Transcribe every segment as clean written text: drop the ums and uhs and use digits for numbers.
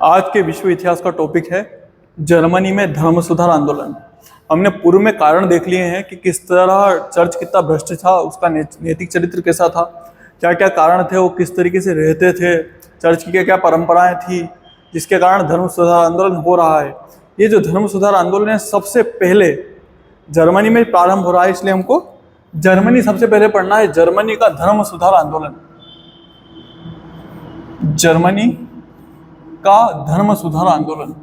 आज के विश्व इतिहास का टॉपिक है जर्मनी में धर्म सुधार आंदोलन। हमने पूर्व में कारण देख लिए हैं कि किस तरह चर्च कितना भ्रष्ट था, उसका नैतिक चरित्र कैसा था, क्या क्या कारण थे, वो किस तरीके से रहते थे, चर्च की क्या क्या परंपराएं थी जिसके कारण धर्म सुधार आंदोलन हो रहा है। ये जो धर्म सुधार आंदोलन है सबसे पहले जर्मनी में प्रारंभ हो रहा है, इसलिए हमको जर्मनी सबसे पहले पढ़ना है। जर्मनी का धर्म सुधार आंदोलन, जर्मनी का धर्म सुधार आंदोलन।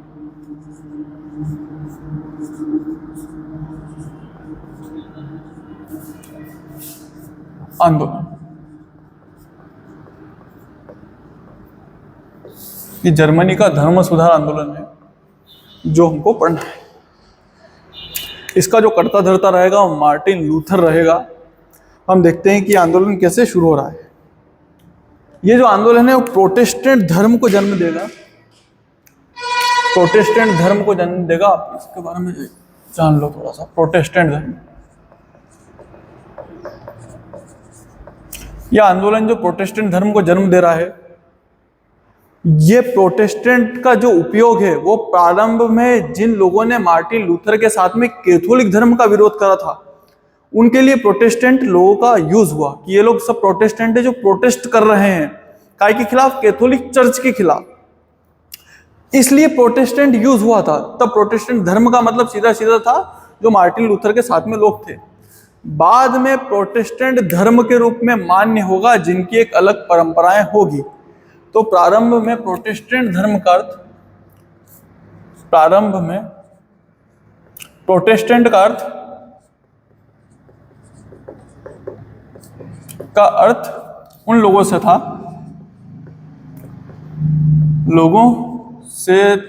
ये जर्मनी का धर्म सुधार आंदोलन है जो हमको पढ़ना है। इसका जो कर्ता धर्ता रहेगा वो मार्टिन लूथर रहेगा। हम देखते हैं कि आंदोलन कैसे शुरू हो रहा है। ये जो आंदोलन है वो प्रोटेस्टेंट धर्म को जन्म देगा। प्रोटेस्टेंट धर्म को जन्म देगा। आप इसके बारे में जान लो थोड़ा सा। प्रोटेस्टेंट धर्म, यह आंदोलन जो प्रोटेस्टेंट धर्म को जन्म दे रहा है, ये प्रोटेस्टेंट का जो उपयोग है वो प्रारंभ में जिन लोगों ने मार्टिन लूथर के साथ में कैथोलिक धर्म का विरोध करा था उनके लिए प्रोटेस्टेंट लोगों का यूज हुआ कि ये लोग सब प्रोटेस्टेंट है जो प्रोटेस्ट कर रहे हैं काय के खिलाफ, कैथोलिक चर्च के खिलाफ, इसलिए प्रोटेस्टेंट यूज हुआ था। तब प्रोटेस्टेंट धर्म का मतलब सीधा सीधा था जो मार्टिन लूथर के साथ में लोग थे। बाद में प्रोटेस्टेंट धर्म के रूप में मान्य होगा जिनकी एक अलग परंपराएं होगी। तो प्रारंभ में प्रोटेस्टेंट धर्म का अर्थ, प्रारंभ में प्रोटेस्टेंट का अर्थ उन लोगों से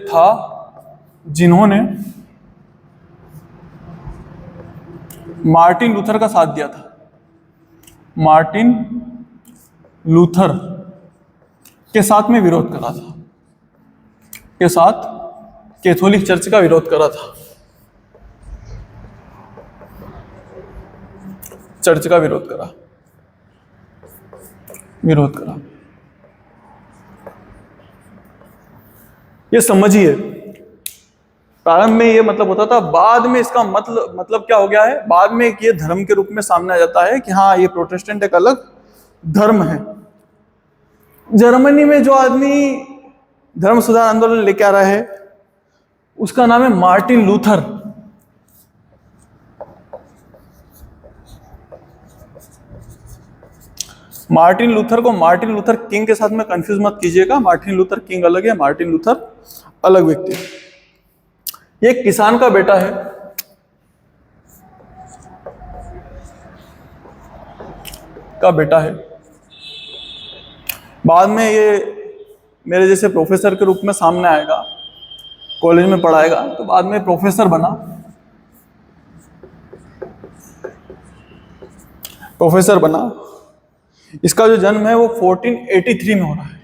था जिन्होंने मार्टिन लूथर का साथ दिया था। मार्टिन लूथर के साथ में विरोध करा था, के साथ कैथोलिक चर्च का विरोध करा था, चर्च का विरोध करा। ये समझिए, प्रारंभ में ये मतलब होता था, बाद में इसका मतलब क्या हो गया है, बाद में ये धर्म के रूप में सामने आ जाता है कि हाँ ये प्रोटेस्टेंट एक अलग धर्म है। जर्मनी में जो आदमी धर्म सुधार आंदोलन लेके आ रहा है उसका नाम है मार्टिन लूथर। मार्टिन लूथर को मार्टिन लूथर किंग के साथ में कंफ्यूज मत कीजिएगा। मार्टिन लूथर किंग अलग है, मार्टिन लूथर अलग व्यक्ति है। ये एक किसान का बेटा है। बाद में ये मेरे जैसे प्रोफेसर के रूप में सामने आएगा, कॉलेज में पढ़ाएगा, तो बाद में प्रोफेसर बना। इसका जो जन्म है वो 1483 में हो रहा है।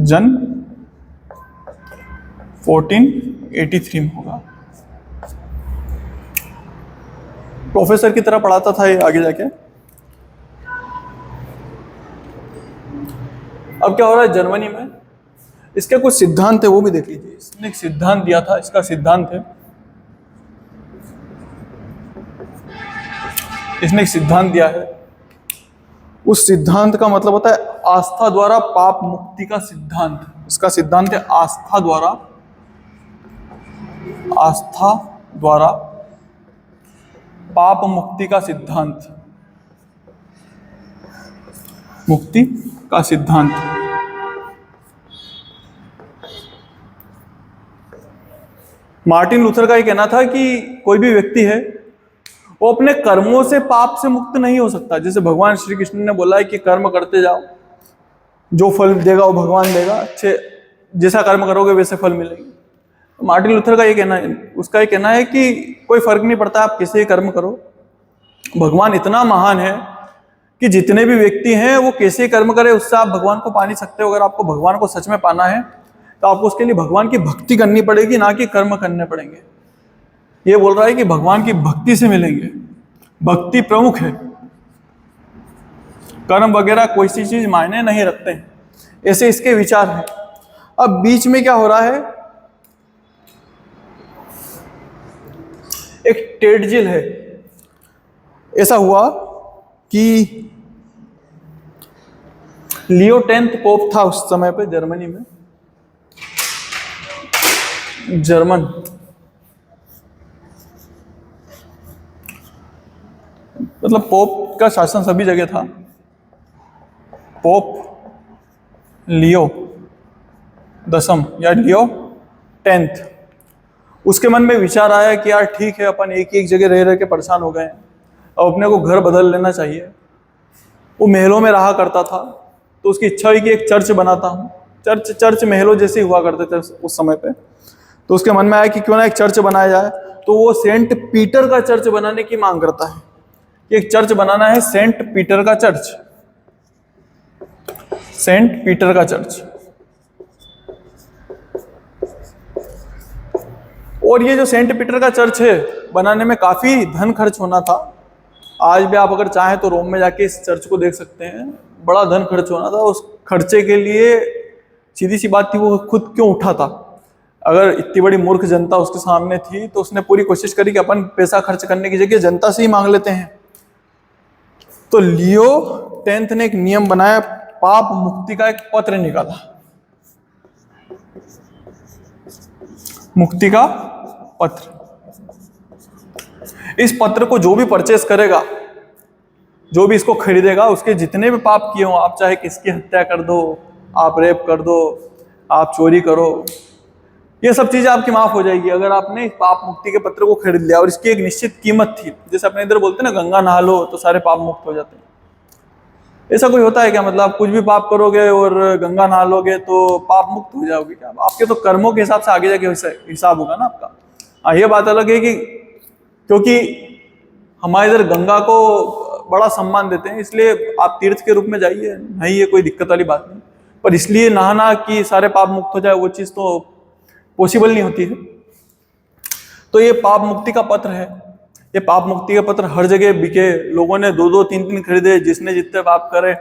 जन्म 1483 में होगा। प्रोफेसर की तरह पढ़ाता था ये आगे जाके। अब क्या हो रहा है जर्मनी में, इसके कुछ सिद्धांत है वो भी देख लीजिए। इसने एक सिद्धांत दिया था, इसका सिद्धांत है, इसने एक सिद्धांत दिया है। उस सिद्धांत का मतलब होता है आस्था द्वारा पाप मुक्ति का सिद्धांत। इसका सिद्धांत है आस्था द्वारा पाप मुक्ति का सिद्धांत। मुक्ति का सिद्धांत। मार्टिन लूथर का ये कहना था कि कोई भी व्यक्ति है वो अपने कर्मों से पाप से मुक्त नहीं हो सकता। जैसे भगवान श्री कृष्ण ने बोला है कि कर्म करते जाओ, जो फल देगा वो भगवान देगा, अच्छे जैसा कर्म करोगे वैसे फल मिलेंगे। तो मार्टिन लूथर का ये कहना है, उसका ये कहना है कि कोई फर्क नहीं पड़ता आप किसी कर्म करो, भगवान इतना महान है कि जितने भी व्यक्ति हैं वो कैसे कर्म करे उससे आप भगवान को पा नहीं सकते हो। अगर आपको भगवान को सच में पाना है तो आपको उसके लिए भगवान की भक्ति करनी पड़ेगी, ना कि कर्म करने पड़ेंगे। ये बोल रहा है कि भगवान की भक्ति से मिलेंगे, भक्ति प्रमुख है, कर्म वगैरह कोई सी चीज मायने नहीं रखते हैं। ऐसे इसके विचार हैं। अब बीच में क्या हो रहा है, एक टेडजिल है। ऐसा हुआ कि लियो 10th पोप था उस समय पे जर्मनी में, जर्मन। मतलब पोप का शासन सभी जगह था। पोप लियो 10 या लियो 10th, उसके मन में विचार आया कि यार ठीक है, अपन एक एक जगह रह रह के परेशान हो गए हैं, अब अपने को घर बदल लेना चाहिए। वो महलों में रहा करता था, तो उसकी इच्छा हुई कि एक चर्च बनाता हूँ। चर्च महलों जैसे हुआ करते थे उस समय पे। तो उसके मन में आया कि क्यों ना एक चर्च बनाया जाए। तो वो सेंट पीटर का चर्च बनाने की मांग करता है कि एक चर्च बनाना है, सेंट पीटर का चर्च, सेंट पीटर का चर्च। और ये जो सेंट पीटर का चर्च है, बनाने में काफी धन खर्च होना था। आज भी आप अगर चाहें तो रोम में जाके इस चर्च को देख सकते हैं, बड़ा धन खर्च होना था। उस खर्चे के लिए सीधी सी बात थी, वो खुद क्यों उठा था। अगर इतनी बड़ी मूर्ख जनता उसके सामने थी तो उसने पूरी कोशिश करी कि अपन पैसा खर्च करने की जगह जनता से ही मांग लेते हैं। तो लियो 10th ने एक नियम बनाया, पाप मुक्ति का एक पत्र निकाला। मुक्ति का पत्र। इस पत्र को जो भी परचेस करेगा, जो भी इसको खरीदेगा, उसके जितने भी पाप किए हो, आप चाहे किसकी हत्या कर दो, आप रेप कर दो, आप चोरी करो, ये सब चीजें आपकी माफ हो जाएगी अगर आपने इस पाप मुक्ति के पत्र को खरीद लिया। और इसकी एक निश्चित कीमत थी। जैसे अपने इधर बोलते हैं ना, गंगा नहा लो तो सारे पाप मुक्त हो जाते हैं। ऐसा कोई होता है क्या? मतलब आप कुछ भी पाप करोगे और गंगा नहा लोगे तो पाप मुक्त हो जाओगे क्या? आपके तो कर्मों के हिसाब से आगे जाके हिसाब होगा ना आपका। ये बात अलग है कि क्योंकि हमारे इधर गंगा को बड़ा सम्मान देते हैं, इसलिए आप तीर्थ के रूप में जाइए, नहीं ये कोई दिक्कत वाली बात नहीं। पर इसलिए नहाना कि सारे पाप मुक्त हो जाए, वो चीज़ तो पॉसिबल नहीं होती है। तो ये पाप मुक्ति का पत्र है। ये पाप मुक्ति का पत्र हर जगह बिके, लोगों ने 2-2 3-3 खरीदे, जिसने जितने पाप करे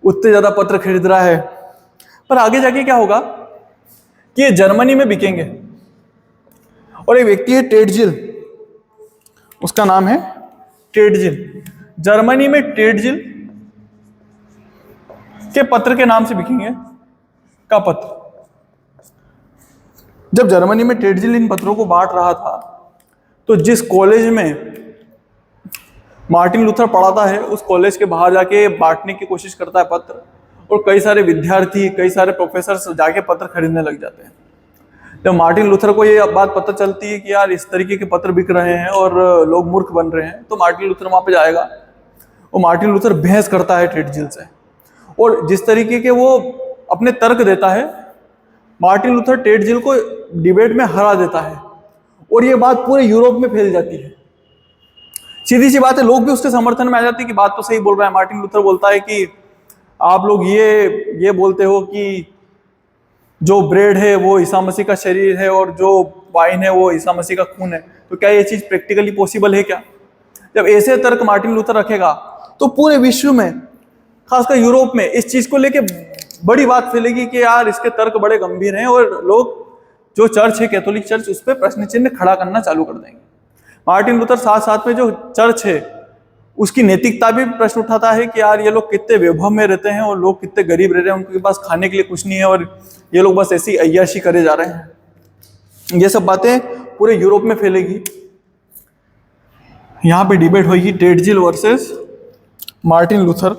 उतने ज्यादा पत्र खरीद रहा है। पर आगे जाके क्या होगा कि ये जर्मनी में बिकेंगे। और एक व्यक्ति है टेडजिल, उसका नाम है टेडजिल। जर्मनी में टेडजिल के पत्र के नाम से बिकेंगे, का पत्र। जब जर्मनी में टेडजिल इन पत्रों को बांट रहा था, तो जिस कॉलेज में मार्टिन लूथर पढ़ाता है, उस कॉलेज के बाहर जाके बांटने की कोशिश करता है पत्र। और कई सारे विद्यार्थी, कई सारे प्रोफेसर जाके पत्र खरीदने लग जाते हैं। जब मार्टिन लूथर को ये बात पता चलती है कि यार इस तरीके के पत्र बिक रहे हैं और लोग मूर्ख बन रहे हैं, तो मार्टिन लूथर वहां पे जाएगा। और मार्टिन लूथर बहस करता है टेडजिल से, और जिस तरीके के वो अपने तर्क देता है, मार्टिन लूथर टेडजिल को डिबेट में हरा देता है। और ये बात पूरे यूरोप में फैल जाती है। सीधी सी बात है, लोग भी उसके समर्थन में आ जाते हैं कि बात तो सही बोल रहा है। मार्टिन लूथर बोलता है कि आप लोग ये बोलते हो कि जो ब्रेड है वो ईसा मसीह का शरीर है और जो वाइन है वो ईसा मसीह का खून है, तो क्या ये चीज प्रैक्टिकली पॉसिबल है क्या? जब ऐसे तर्क मार्टिन लूथर रखेगा तो पूरे विश्व में, खासकर यूरोप में, इस चीज को लेके बड़ी बात फैलेगी कि यार इसके तर्क बड़े गंभीर हैं, और लोग जो चर्च है, कैथोलिक चर्च, उस पर प्रश्न चिन्ह खड़ा करना चालू कर देंगे। मार्टिन लूथर साथ साथ में जो चर्च है उसकी नैतिकता भी प्रश्न उठाता है कि यार ये लोग कितने वैभव में रहते हैं और लोग कितने गरीब रह रहे हैं, उनके पास खाने के लिए कुछ नहीं है और ये लोग बस ऐसी अय्याशी करे जा रहे हैं। ये सब बातें पूरे यूरोप में फैलेगी। यहां पे डिबेट होगी टेडजिल वर्सेस मार्टिन लूथर।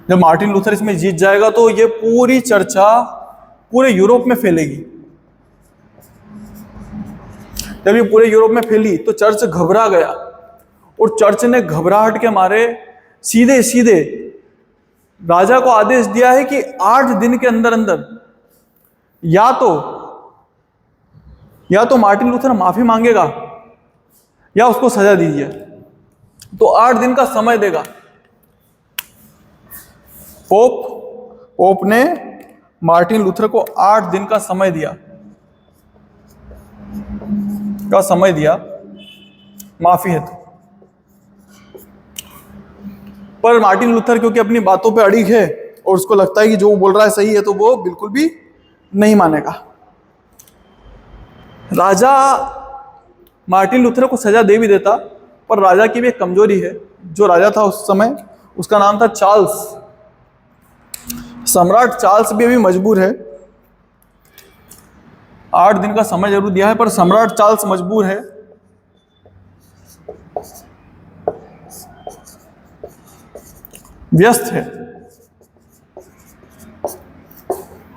जब मार्टिन लूथर इसमें जीत जाएगा तो ये पूरी चर्चा पूरे यूरोप में फैलेगी। जब ये पूरे यूरोप में फैली तो चर्च घबरा गया, और चर्च ने घबराहट के मारे सीधे सीधे राजा को आदेश दिया है कि 8 दिन के अंदर अंदर या तो मार्टिन लूथर माफी मांगेगा या उसको सजा दीजिए। तो 8 दिन का समय देगा। पोप ने मार्टिन लूथर को 8 दिन का समय दिया माफी है तो। पर मार्टिन लूथर क्योंकि अपनी बातों पे अड़िग है और उसको लगता है कि जो वो बोल रहा है सही है, तो वो बिल्कुल भी नहीं मानेगा। राजा मार्टिन लूथर को सजा दे भी देता, पर राजा की भी एक कमजोरी है। जो राजा था उस समय, उसका नाम था चार्ल्स। सम्राट चार्ल्स भी अभी मजबूर है। 8 दिन का समय जरूर दिया है, पर सम्राट चार्ल्स मजबूर है। व्यस्त है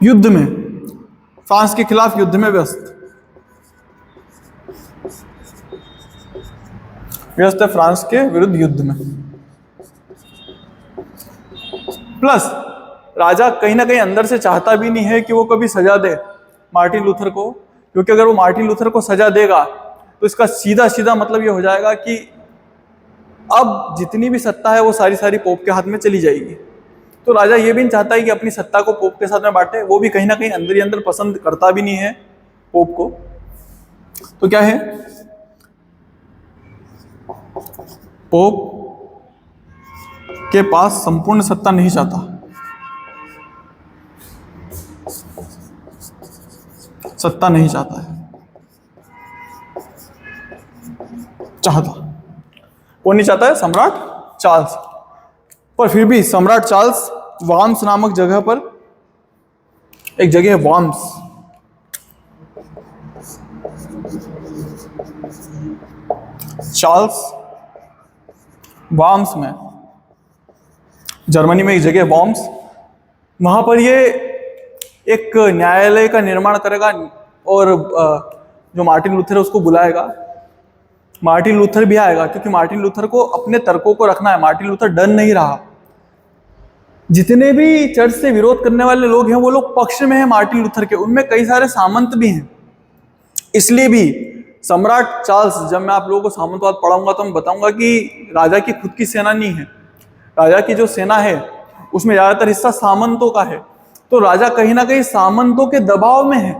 युद्ध में, फ्रांस के खिलाफ युद्ध में व्यस्त है फ्रांस के विरुद्ध युद्ध में। प्लस राजा कहीं ना कहीं अंदर से चाहता भी नहीं है कि वो कभी सजा दे मार्टिन लूथर को, क्योंकि अगर वो मार्टिन लूथर को सजा देगा तो इसका सीधा सीधा मतलब ये हो जाएगा कि अब जितनी भी सत्ता है वो सारी पोप के हाथ में चली जाएगी। तो राजा ये भी नहीं चाहता है कि अपनी सत्ता को पोप के साथ में बांटे। वो भी कहीं ना कहीं अंदर ही अंदर पसंद करता भी नहीं है पोप को। तो क्या है, पोप के पास संपूर्ण सत्ता नहीं चाहता, सत्ता नहीं चाहता है, चाहता वो नहीं चाहता है सम्राट चार्ल्स। पर फिर भी सम्राट चार्ल्स वार्म्स नामक जगह पर, एक जगह है वार्म्स, चार्ल्स वार्म्स में, जर्मनी में एक जगह वार्म्स, वहां पर ये एक न्यायालय का निर्माण करेगा और जो मार्टिन लूथर है उसको बुलाएगा। मार्टिन लूथर भी आएगा, क्योंकि मार्टिन लूथर को अपने तर्कों को रखना है। मार्टिन लूथर डर नहीं रहा। जितने भी चर्च से विरोध करने वाले लोग हैं वो लोग पक्ष में हैं मार्टिन लूथर के, उनमें कई सारे सामंत भी हैं। इसलिए भी सम्राट चार्ल्स, जब मैं आप लोगों को सामंतवाद पढ़ाऊंगा तो मैं बताऊंगा कि राजा की खुद की सेना नहीं है। राजा की जो सेना है उसमें ज्यादातर हिस्सा सामंतों का है। तो राजा कहीं ना कहीं सामंतों के दबाव में है।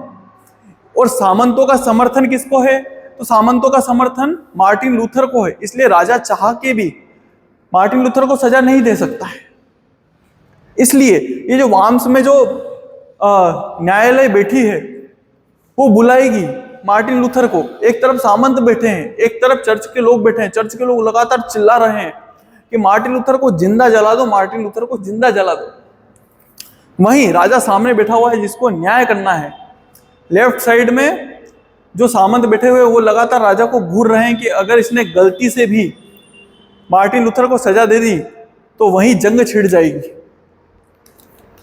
और सामंतों का समर्थन किसको है? तो सामंतों का समर्थन मार्टिन लूथर को है। इसलिए राजा चाह के भी मार्टिन लूथर को सजा नहीं दे सकता है। इसलिए ये जो वार्म्स में जो न्यायालय बैठी है वो बुलाएगी मार्टिन लूथर को। एक तरफ सामंत बैठे हैं, एक तरफ चर्च के लोग बैठे हैं। चर्च के लोग लगातार चिल्ला रहे हैं कि मार्टिन लूथर को जिंदा जला दो, मार्टिन लूथर को जिंदा जला दो। वहीं राजा सामने बैठा हुआ है जिसको न्याय करना है। लेफ्ट साइड में जो सामंत बैठे हुए वो लगातार राजा को घूर रहे हैं कि अगर इसने गलती से भी मार्टिन लूथर को सजा दे दी तो वहीं जंग छिड़ जाएगी।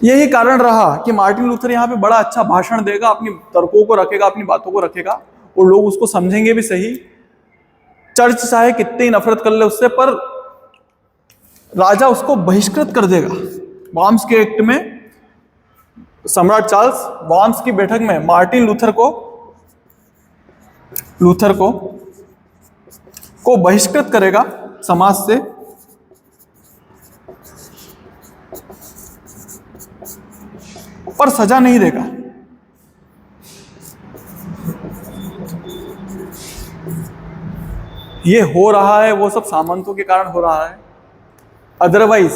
यही कारण रहा कि मार्टिन लूथर यहाँ पे बड़ा अच्छा भाषण देगा, अपनी तर्कों को रखेगा, अपनी बातों को रखेगा और लोग उसको समझेंगे भी सही। चर्च चाहे कितनी नफरत कर ले उससे, पर राजा उसको बहिष्कृत कर देगा। वार्म्स के एक्ट में सम्राट चार्ल्स वार्म्स की बैठक में मार्टिन लूथर को बहिष्कृत करेगा समाज से। पर सजा नहीं देगा। ये हो रहा है वो सब सामंतों के कारण हो रहा है। अदरवाइज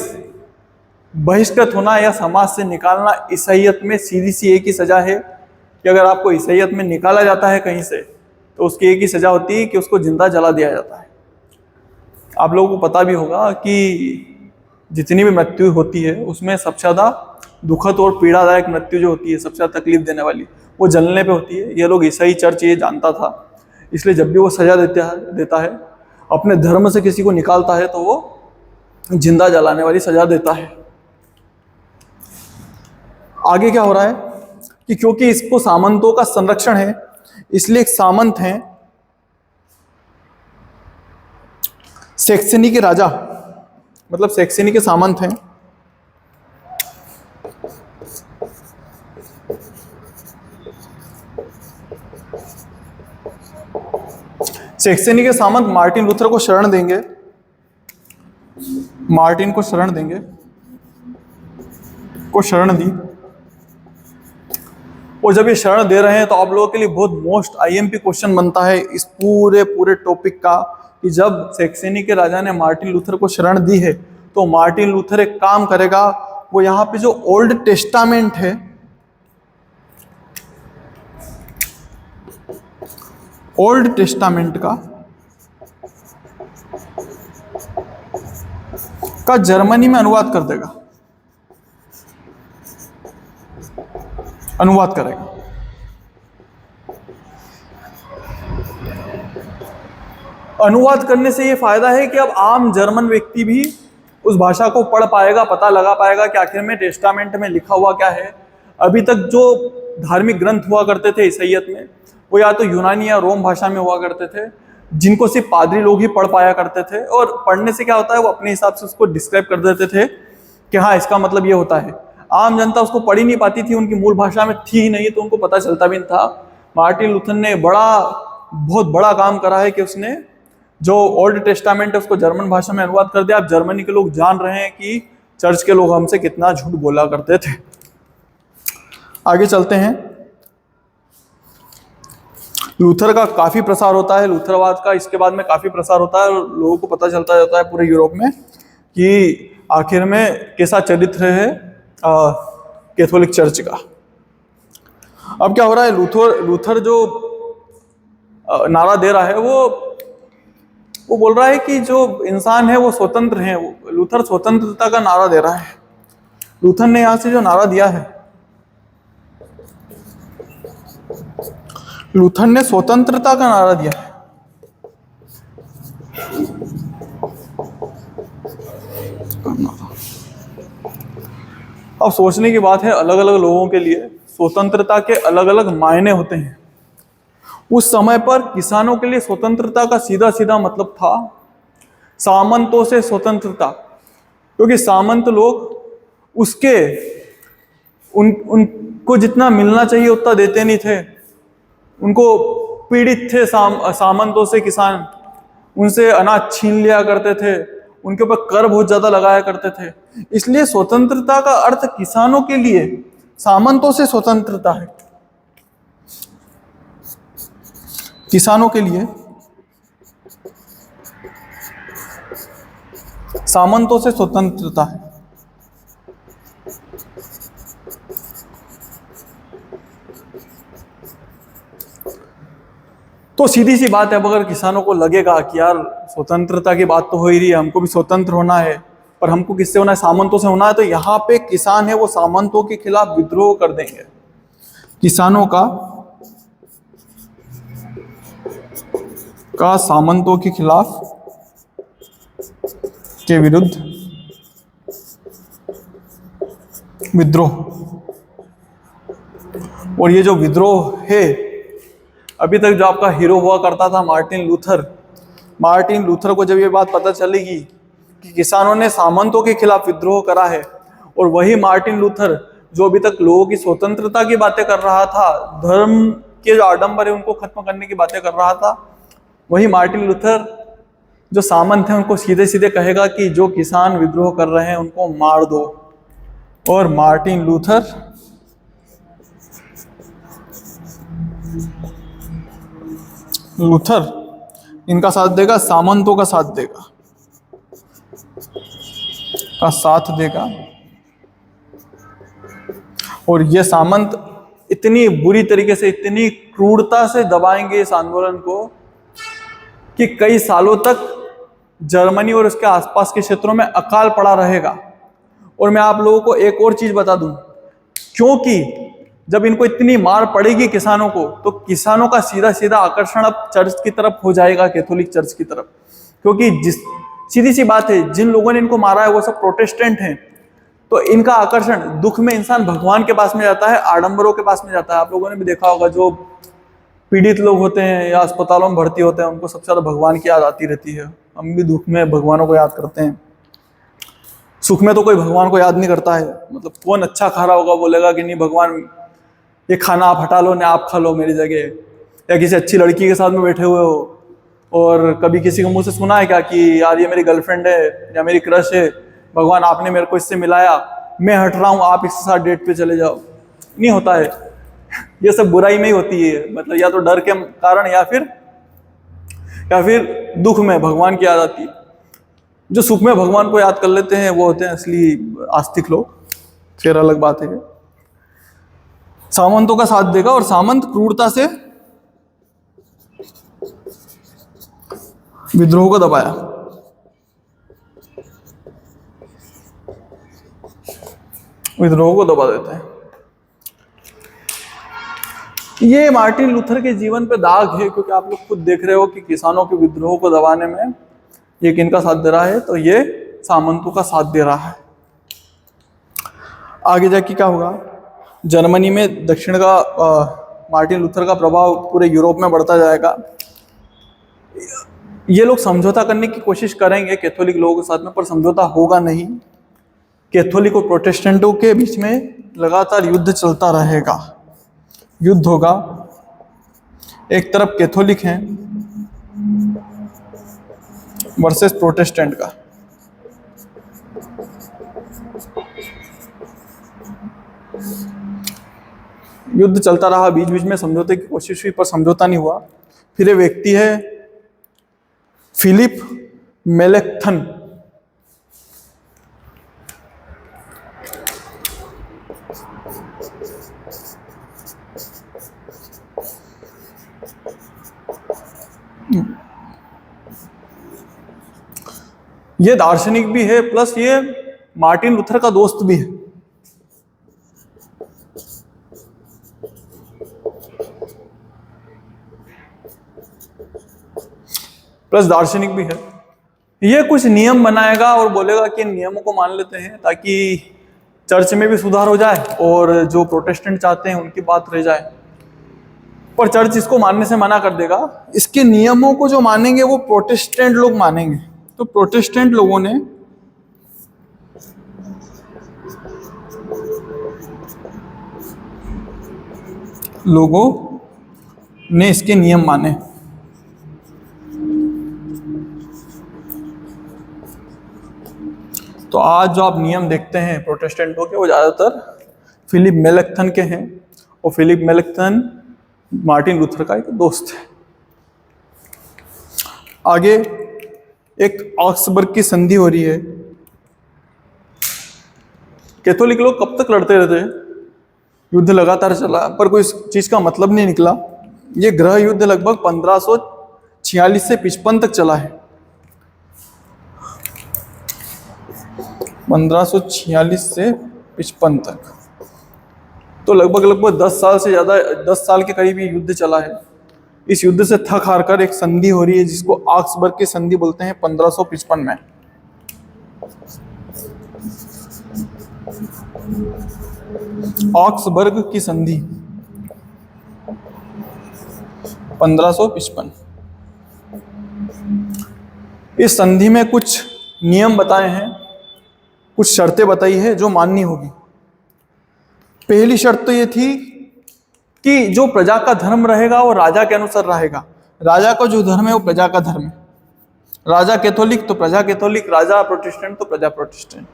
बहिष्कृत होना या समाज से निकालना ईसाईयत में सीधी सी एक ही सजा है कि अगर आपको ईसाईयत में निकाला जाता है कहीं से तो उसकी एक ही सजा होती है कि उसको जिंदा जला दिया जाता है। आप लोगों को पता भी होगा कि जितनी भी मृत्यु होती है उसमें सबसे ज़्यादा दुखद और पीड़ादायक मृत्यु जो होती है, सबसे ज़्यादा तकलीफ देने वाली, वो जलने पे होती है। ये लोग ईसाई चर्च ये जानता था, इसलिए जब भी वो सजा देता है अपने धर्म से किसी को निकालता है तो वो जिंदा जलाने वाली सजा देता है। आगे क्या हो रहा है कि क्योंकि इसको सामंतों का संरक्षण है, इसलिए एक सामंत हैं सैक्सनी के राजा, मतलब सैक्सनी के सामंत हैं। सैक्सनी के सामंत मार्टिन लूथर को शरण देंगे, मार्टिन को शरण देंगे, को शरण दी। और जब ये शरण दे रहे हैं तो आप लोगों के लिए बहुत मोस्ट आईएमपी क्वेश्चन बनता है इस पूरे टॉपिक का कि जब सैक्सनी के राजा ने मार्टिन लूथर को शरण दी है तो मार्टिन लूथर एक काम करेगा, वो यहाँ पे जो ओल्ड टेस्टामेंट है, ओल्ड टेस्टामेंट का जर्मनी में अनुवाद कर देगा, अनुवाद करेगा। अनुवाद करने से ये फायदा है कि अब आम जर्मन व्यक्ति भी उस भाषा को पढ़ पाएगा, पता लगा पाएगा कि आखिर में टेस्टामेंट में लिखा हुआ क्या है। अभी तक जो धार्मिक ग्रंथ हुआ करते थे ईसाईयत में, वो या तो यूनानी या रोम भाषा में हुआ करते थे, जिनको सिर्फ पादरी लोग ही पढ़ पाया करते थे। और पढ़ने से क्या होता है, वो अपने हिसाब से उसको डिस्क्राइब कर देते थे कि हाँ इसका मतलब ये होता है। आम जनता उसको पढ़ ही नहीं पाती थी, उनकी मूल भाषा में थी ही नहीं, तो उनको पता चलता भी नहीं था। मार्टिन लूथर ने बहुत बड़ा काम करा है कि उसने जो ओल्ड टेस्टामेंट है उसको जर्मन भाषा में अनुवाद कर दिया। अब जर्मनी के लोग जान रहे हैं कि चर्च के लोग हमसे कितना झूठ बोला करते थे। आगे चलते हैं। लूथर का काफी प्रसार होता है, लूथरवाद का इसके बाद में काफी प्रसार होता है, और लोगों को पता चलता जाता है पूरे यूरोप में कि आखिर में कैसा चरित्र है कैथोलिक चर्च का। अब क्या हो रहा है, लूथर जो नारा दे रहा है, वो बोल रहा है कि जो इंसान है वो स्वतंत्र है। लूथर स्वतंत्रता का नारा दे रहा है। लूथर ने यहां से जो नारा दिया है, लूथर ने स्वतंत्रता का नारा दिया है। अब सोचने की बात है, अलग अलग लोगों के लिए स्वतंत्रता के अलग अलग मायने होते हैं। उस समय पर किसानों के लिए स्वतंत्रता का सीधा सीधा मतलब था सामंतों से स्वतंत्रता, क्योंकि सामंत लोग उनको जितना मिलना चाहिए उतना देते नहीं थे। उनको पीड़ित थे सामंतों से किसान, उनसे अनाज छीन लिया करते थे, उनके ऊपर कर बहुत ज्यादा लगाया करते थे। इसलिए स्वतंत्रता का अर्थ किसानों के लिए सामंतों से स्वतंत्रता है। किसानों के लिए सामंतों से स्वतंत्रता है। तो सीधी सी बात है, अब अगर किसानों को लगेगा कि यार स्वतंत्रता की बात तो हो ही रही है, हमको भी स्वतंत्र होना है, पर हमको किससे होना है, सामंतों से होना है, तो यहाँ पे किसान है वो सामंतों के खिलाफ विद्रोह कर देंगे। किसानों का सामंतों के खिलाफ के विरुद्ध विद्रोह। और ये जो विद्रोह है, अभी तक जो आपका हीरो हुआ करता था मार्टिन लूथर को जब ये बात पता चलेगी कि किसानों ने सामंतों के खिलाफ विद्रोह करा है, और वही मार्टिन लूथर जो अभी तक लोगों की स्वतंत्रता की बातें कर रहा था, धर्म के जो आडंबर है उनको खत्म करने की बातें कर रहा था, वही मार्टिन लूथर जो सामंत है उनको सीधे सीधे कहेगा कि जो किसान विद्रोह कर रहे हैं उनको मार दो। और मार्टिन लूथर इनका साथ देगा, सामंतों का साथ देगा। और ये सामंत इतनी बुरी तरीके से, इतनी क्रूरता से दबाएंगे इस आंदोलन को कि कई सालों तक जर्मनी और उसके आसपास के क्षेत्रों में अकाल पड़ा रहेगा। और मैं आप लोगों को एक और चीज बता दूं, क्योंकि जब इनको इतनी मार पड़ेगी किसानों को, तो किसानों का सीधा सीधा आकर्षण अब चर्च की तरफ हो जाएगा, कैथोलिक चर्च की तरफ। क्योंकि सीधी सी बात है, जिन लोगों ने इनको मारा है वो सब प्रोटेस्टेंट हैं, तो इनका आकर्षण, दुख में इंसान भगवान के पास में जाता है, आडंबरों के पास में जाता है। आप लोगों ने भी देखा होगा, जो पीड़ित लोग होते हैं या अस्पतालों में भर्ती होते हैं, उनको सबसे ज्यादा भगवान की याद आती रहती है। हम भी दुख में भगवानों को याद करते हैं, सुख में तो कोई भगवान को याद नहीं करता है। मतलब कौन अच्छा खा रहा होगा बोलेगा कि नहीं भगवान ये खाना आप हटा लो, ना आप खा लो मेरी जगह। या किसी अच्छी लड़की के साथ में बैठे हुए हो और कभी किसी के मुंह से सुना है क्या कि यार ये मेरी गर्लफ्रेंड है या मेरी क्रश है, भगवान आपने मेरे को इससे मिलाया, मैं हट रहा हूँ, आप इसके साथ डेट पे चले जाओ। नहीं होता है, ये सब बुराई में ही होती है। मतलब या तो डर के कारण या फिर दुख में भगवान की याद आती है। जो सुख में भगवान को याद कर लेते हैं वो होते हैं असली आस्तिक लोग, फिर अलग बात है। सामंतों का साथ देगा और सामंत क्रूरता से विद्रोह को दबाया। विद्रोह को दबा देते हैं। ये मार्टिन लूथर के जीवन पे दाग है, क्योंकि आप लोग खुद देख रहे हो कि किसानों के विद्रोह को दबाने में ये किनका साथ दे रहा है, तो ये सामंतों का साथ दे रहा है। आगे जाके क्या होगा, जर्मनी में दक्षिण का मार्टिन लूथर का प्रभाव पूरे यूरोप में बढ़ता जाएगा। ये लोग समझौता करने की कोशिश करेंगे कैथोलिक लोगों के साथ में, पर समझौता होगा नहीं। कैथोलिक और प्रोटेस्टेंटों के बीच में लगातार युद्ध चलता रहेगा। युद्ध होगा, एक तरफ कैथोलिक हैं वर्सेस प्रोटेस्टेंट का। युद्ध चलता रहा, बीच बीच में समझौते की कोशिश हुई पर समझौता नहीं हुआ। फिर ये व्यक्ति है फिलिप मेलेंकथन। ये दार्शनिक भी है, प्लस ये मार्टिन लूथर का दोस्त भी है। प्लस दार्शनिक भी है। ये कुछ नियम बनाएगा और बोलेगा कि इन नियमों को मान लेते हैं ताकि चर्च में भी सुधार हो जाए और जो प्रोटेस्टेंट चाहते हैं उनकी बात रह जाए। पर चर्च इसको मानने से मना कर देगा। इसके नियमों को जो मानेंगे वो प्रोटेस्टेंट लोग मानेंगे। तो प्रोटेस्टेंट लोगों ने इसके नियम माने। तो आज जो आप नियम देखते हैं प्रोटेस्टेंटों के, वो ज़्यादातर फिलिप मेलेंकथन के हैं, और फिलिप मेलेंकथन मार्टिन लूथर का एक दोस्त है। आगे एक ऑक्सबर्ग की संधि हो रही है। कैथोलिक लोग कब तक लड़ते रहते हैं, युद्ध लगातार चला पर कोई चीज का मतलब नहीं निकला। ये गृह युद्ध लगभग 1546 से 55 तक चला है। 1546 से 55 तक, तो लगभग 10 साल से ज्यादा, 10 साल के करीब ये युद्ध चला है। इस युद्ध से थक हार कर एक संधि हो रही है जिसको ऑक्सबर्ग की संधि बोलते हैं 1555 में। ऑक्सबर्ग की संधि 1555। इस संधि में कुछ नियम बताए हैं, कुछ शर्तें बताई है जो माननी होगी। पहली शर्त तो ये थी कि जो प्रजा का धर्म रहेगा वो राजा के अनुसार रहेगा। राजा का जो धर्म है वो प्रजा का धर्म है। राजा कैथोलिक तो प्रजा कैथोलिक, राजा प्रोटेस्टेंट तो प्रजा प्रोटेस्टेंट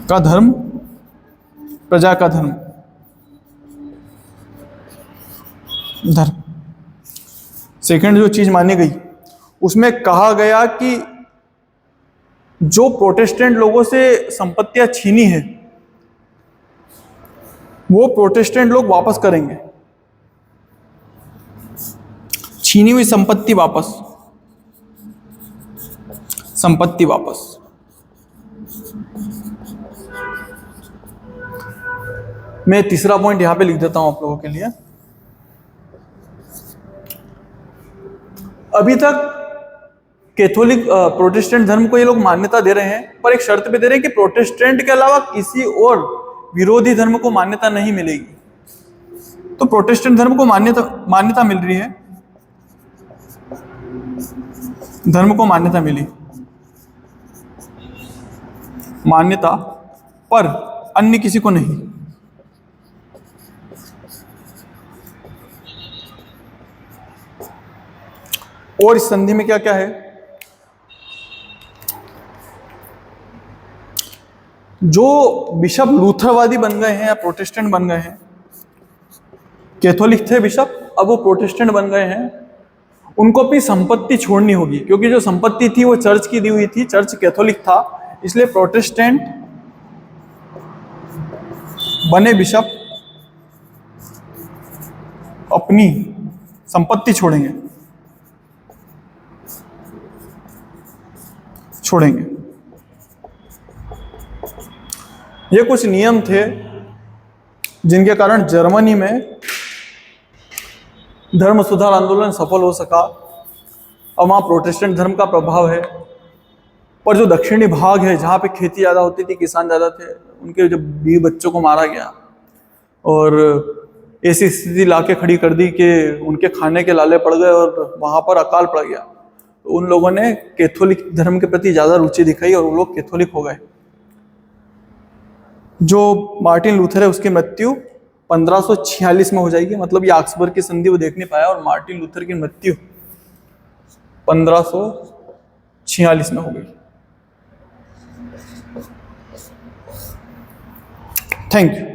का धर्म, प्रजा का धर्म। सेकंड जो चीज मानी गई उसमें कहा गया कि जो प्रोटेस्टेंट लोगों से संपत्तियां छीनी है वो प्रोटेस्टेंट लोग वापस करेंगे। छीनी हुई संपत्ति वापस, संपत्ति वापस। मैं तीसरा पॉइंट यहां पे लिख देता हूं आप लोगों के लिए। अभी तक कैथोलिक प्रोटेस्टेंट धर्म को ये लोग मान्यता दे रहे हैं, पर एक शर्त पे दे रहे हैं कि प्रोटेस्टेंट के अलावा किसी और विरोधी धर्म को मान्यता नहीं मिलेगी। तो प्रोटेस्टेंट धर्म को मान्यता मिल रही है, धर्म को मान्यता मिली, मान्यता, पर अन्य किसी को नहीं। और इस संधि में क्या क्या है, जो बिशप लूथरवादी बन गए हैं या प्रोटेस्टेंट बन गए हैं, कैथोलिक थे बिशप, अब वो प्रोटेस्टेंट बन गए हैं, उनको अपनी संपत्ति छोड़नी होगी, क्योंकि जो संपत्ति थी वो चर्च की दी हुई थी, चर्च कैथोलिक था, इसलिए प्रोटेस्टेंट बने बिशप अपनी संपत्ति छोड़ेंगे। ये कुछ नियम थे जिनके कारण जर्मनी में धर्म सुधार आंदोलन सफल हो सका और वहाँ प्रोटेस्टेंट धर्म का प्रभाव है। पर जो दक्षिणी भाग है, जहाँ पे खेती ज़्यादा होती थी, किसान ज़्यादा थे, उनके जब बीवी बच्चों को मारा गया और ऐसी स्थिति लाके खड़ी कर दी कि उनके खाने के लाले पड़ गए और वहाँ पर अकाल पड़ गया, तो उन लोगों ने कैथोलिक धर्म के प्रति ज़्यादा रुचि दिखाई और वो लोग कैथोलिक हो गए। जो मार्टिन लूथर है उसकी मृत्यु 1546 में हो जाएगी, मतलब ये ऑक्सबर्ग की संधि वो देख नहीं पाया, और मार्टिन लूथर की मृत्यु 1546 में हो गई। Thank you.